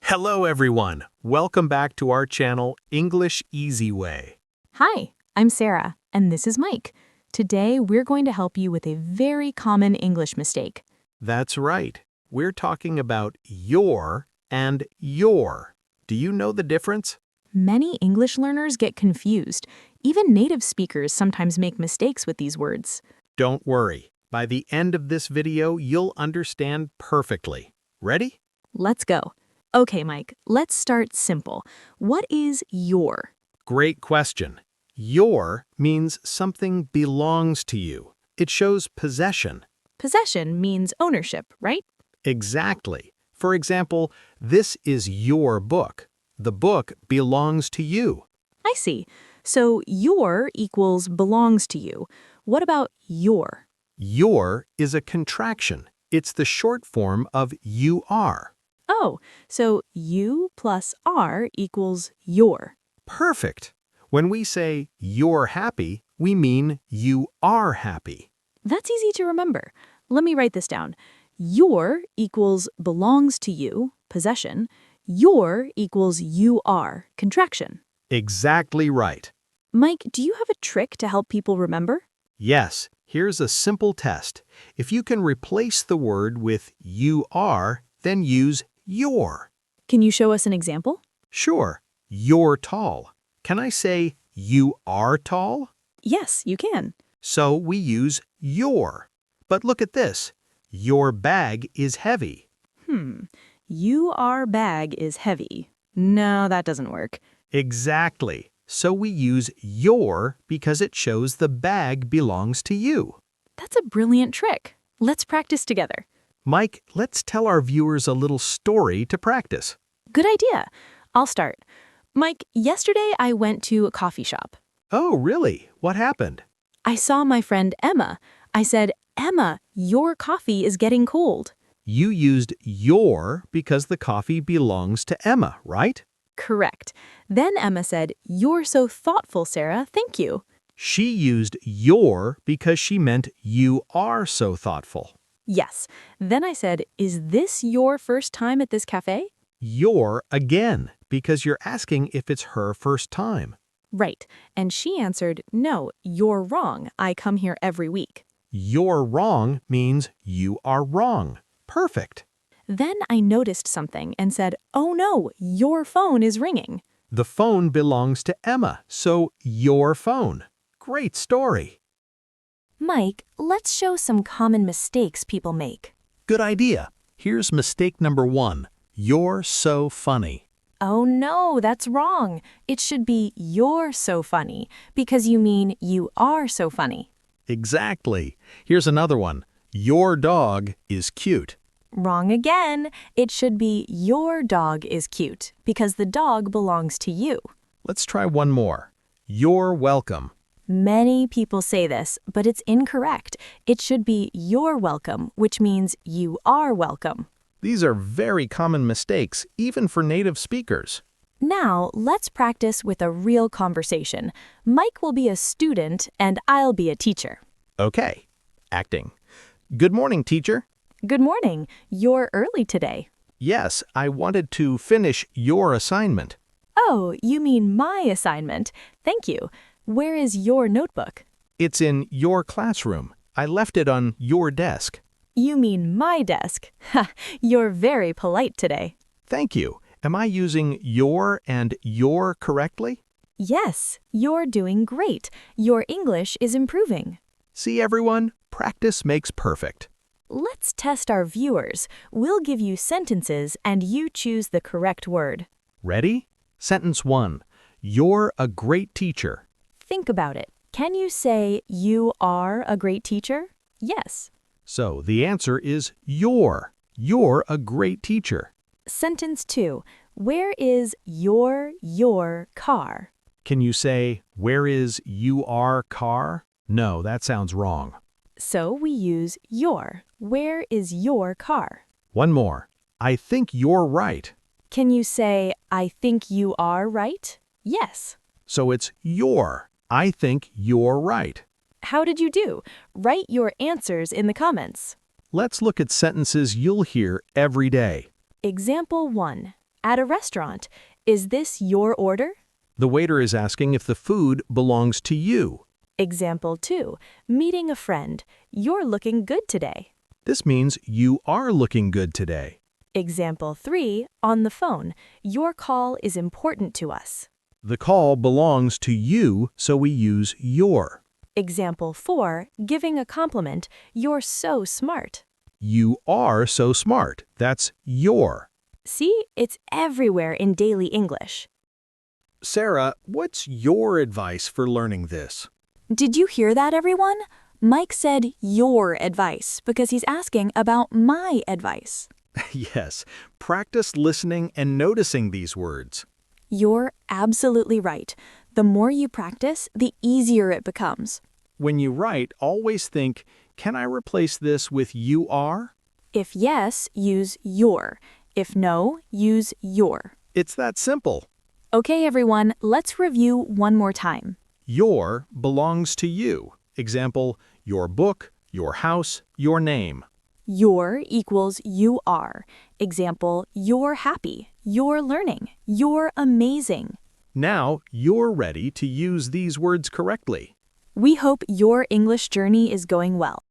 Hello everyone! Welcome back to our channel, English Easy Way. Hi, I'm Sarah, and this is Mike. Today, we're going to help you with a very common English mistake. That's right. We're talking about your and your. Do you know the difference? Many English learners get confused. Even native speakers sometimes make mistakes with these words. Don't worry. By the end of this video, you'll understand perfectly. Ready? Let's go. Okay, Mike, let's start simple. What is your? Great question. Your means something belongs to you. It shows possession. Possession means ownership, right? Exactly. For example, this is your book. The book belongs to you. I see. So your equals belongs to you. What about your? Your is a contraction. It's the short form of you are. Oh, so you plus are equals your. Perfect. When we say you're happy, we mean you are happy. That's easy to remember. Let me write this down. Your equals belongs to you, possession. Your equals you are, contraction. Exactly right. Mike, do you have a trick to help people remember? Yes, here's a simple test. If you can replace the word with you are, then use your. Can you show us an example? Sure, you're tall. Can I say you are tall? Yes, you can. So we use your. But look at this. Your bag is heavy. Your bag is heavy. No, that doesn't work. Exactly. So we use your because it shows the bag belongs to you. That's a brilliant trick. Let's practice together. Mike, let's tell our viewers a little story to practice. Good idea. I'll start. Mike, yesterday I went to a coffee shop. Oh, really? What happened? I saw my friend Emma. I said, Emma, your coffee is getting cold. You used your because the coffee belongs to Emma, right? Correct. Then Emma said, you're so thoughtful, Sarah. Thank you. She used your because she meant you are so thoughtful. Yes. Then I said, is this your first time at this cafe? Your again, because you're asking if it's her first time. Right. And she answered, no, you're wrong. I come here every week. You're wrong means you are wrong. Perfect. Then I noticed something and said, oh no, your phone is ringing. The phone belongs to Emma, so your phone. Great story. Mike, let's show some common mistakes people make. Good idea. Here's mistake number 1. You're so funny. Oh no, that's wrong. It should be you're so funny because you mean you are so funny. Exactly. Here's another one. Your dog is cute. Wrong again. It should be your dog is cute because the dog belongs to you. Let's try one more. You're welcome. Many people say this, but it's incorrect. It should be you're welcome, which means you are welcome. These are very common mistakes, even for native speakers. Now, let's practice with a real conversation. Mike will be a student and I'll be a teacher. Okay. Acting. Good morning, teacher. Good morning. You're early today. Yes, I wanted to finish your assignment. Oh, you mean my assignment. Thank you. Where is your notebook? It's in your classroom. I left it on your desk. You mean my desk. Ha, you're very polite today. Thank you. Am I using your and your correctly? Yes, you're doing great. Your English is improving. See, everyone? Practice makes perfect. Let's test our viewers. We'll give you sentences and you choose the correct word. Ready? Sentence 1. You're a great teacher. Think about it. Can you say you are a great teacher? Yes. So the answer is your. You're a great teacher. Sentence 2. Where is your car? Can you say, where is your car? No, that sounds wrong. So we use your. Where is your car? One more. I think you're right. Can you say, I think you are right? Yes. So it's your. I think you're right. How did you do? Write your answers in the comments. Let's look at sentences you'll hear every day. Example 1. At a restaurant, is this your order? The waiter is asking if the food belongs to you. Example 2. Meeting a friend. You're looking good today. This means you are looking good today. Example 3. On the phone. Your call is important to us. The call belongs to you, so we use your. Example 4. Giving a compliment. You're so smart. You are so smart. That's your. See, it's everywhere in daily English. Sarah, what's your advice for learning this? Did you hear that, everyone? Mike said your advice because he's asking about my advice. Yes, practice listening and noticing these words. You're absolutely right. The more you practice, the easier it becomes. When you write, always think, can I replace this with you are? If yes, use your. If no, use your. It's that simple. Okay, everyone, let's review one more time. Your belongs to you. Example, your book, your house, your name. Your equals you are. Example, you're happy, you're learning, you're amazing. Now you're ready to use these words correctly. We hope your English journey is going well.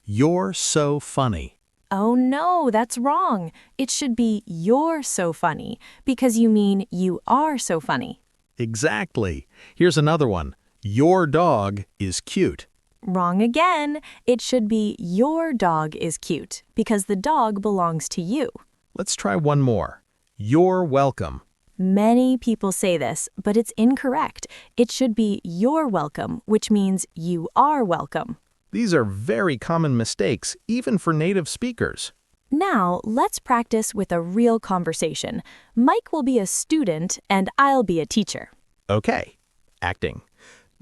You're so funny. Oh no, that's wrong. It should be you're so funny because you mean you are so funny. Exactly. Here's another one. Your dog is cute. Wrong again. It should be your dog is cute because the dog belongs to you. Let's try one more. You're welcome. Many people say this, but it's incorrect. It should be you're welcome, which means you are welcome. These are very common mistakes, even for native speakers. Now, let's practice with a real conversation. Mike will be a student and I'll be a teacher. Okay. Acting.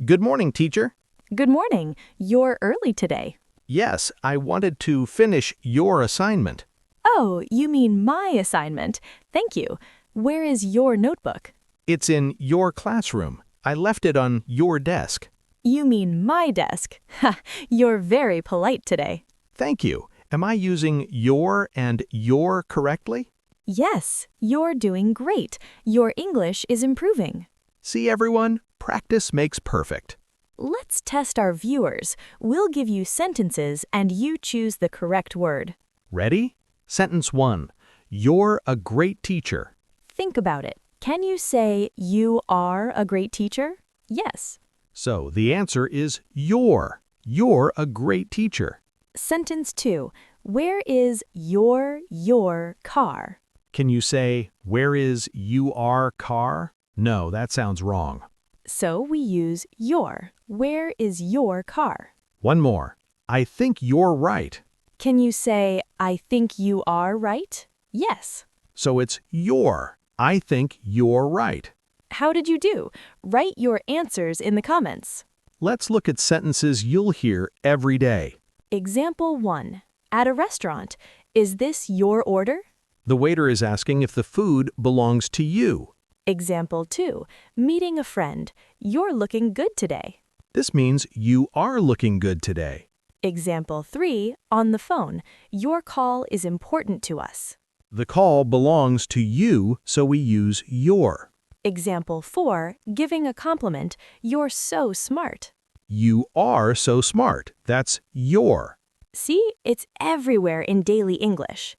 Good morning, teacher. Good morning. You're early today. Yes, I wanted to finish your assignment. Oh, you mean my assignment. Thank you. Where is your notebook? It's in your classroom. I left it on your desk. You mean my desk. Ha, you're very polite today. Thank you. Am I using your and your correctly? Yes, you're doing great. Your English is improving. See, everyone? Practice makes perfect. Let's test our viewers. We'll give you sentences and you choose the correct word. Ready? Sentence 1. You're a great teacher. Think about it. Can you say you are a great teacher? Yes. So the answer is your. You're a great teacher. Sentence 2. Where is your car? Can you say, where is your car? No, that sounds wrong. So we use your. Where is your car? One more. I think you're right. Can you say, I think you are right? Yes. So it's your. I think you're right. How did you do? Write your answers in the comments. Let's look at sentences you'll hear every day. Example 1. At a restaurant. Is this your order? The waiter is asking if the food belongs to you. Example 2. Meeting a friend. You're looking good today. This means you are looking good today. Example 3. On the phone. Your call is important to us. The call belongs to you, so we use your. Example 4. Giving a compliment. You're so smart. You are so smart. That's your. See, it's everywhere in daily English.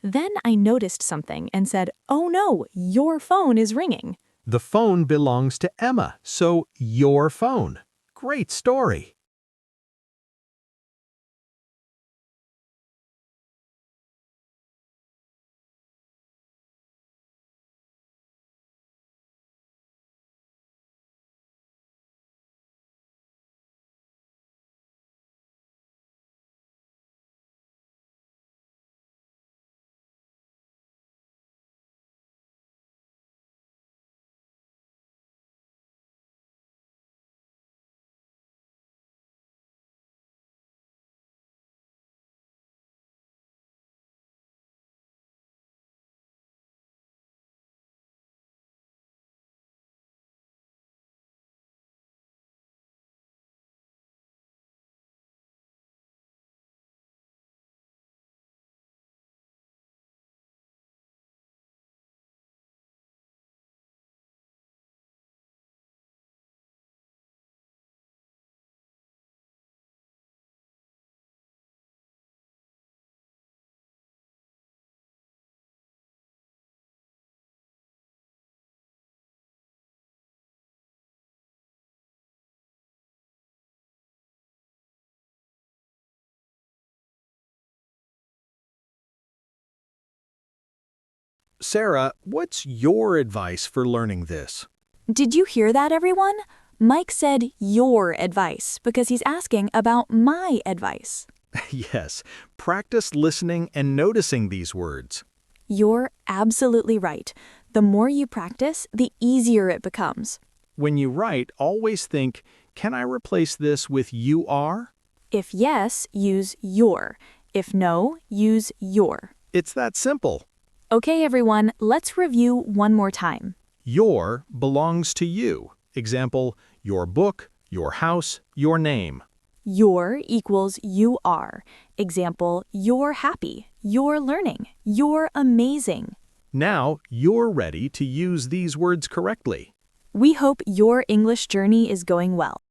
Then I noticed something and said, oh no, your phone is ringing. The phone belongs to Emma, so your phone. Great story. Sarah, what's your advice for learning this? Did you hear that, everyone? Mike said your advice because he's asking about my advice. Yes, practice listening and noticing these words. You're absolutely right. The more you practice, the easier it becomes. When you write, always think, can I replace this with you are? If yes, use your. If no, use your. It's that simple. Okay, everyone, let's review one more time. Your belongs to you. Example, your book, your house, your name. Your equals you are. Example, you're happy, you're learning, you're amazing. Now you're ready to use these words correctly. We hope your English journey is going well.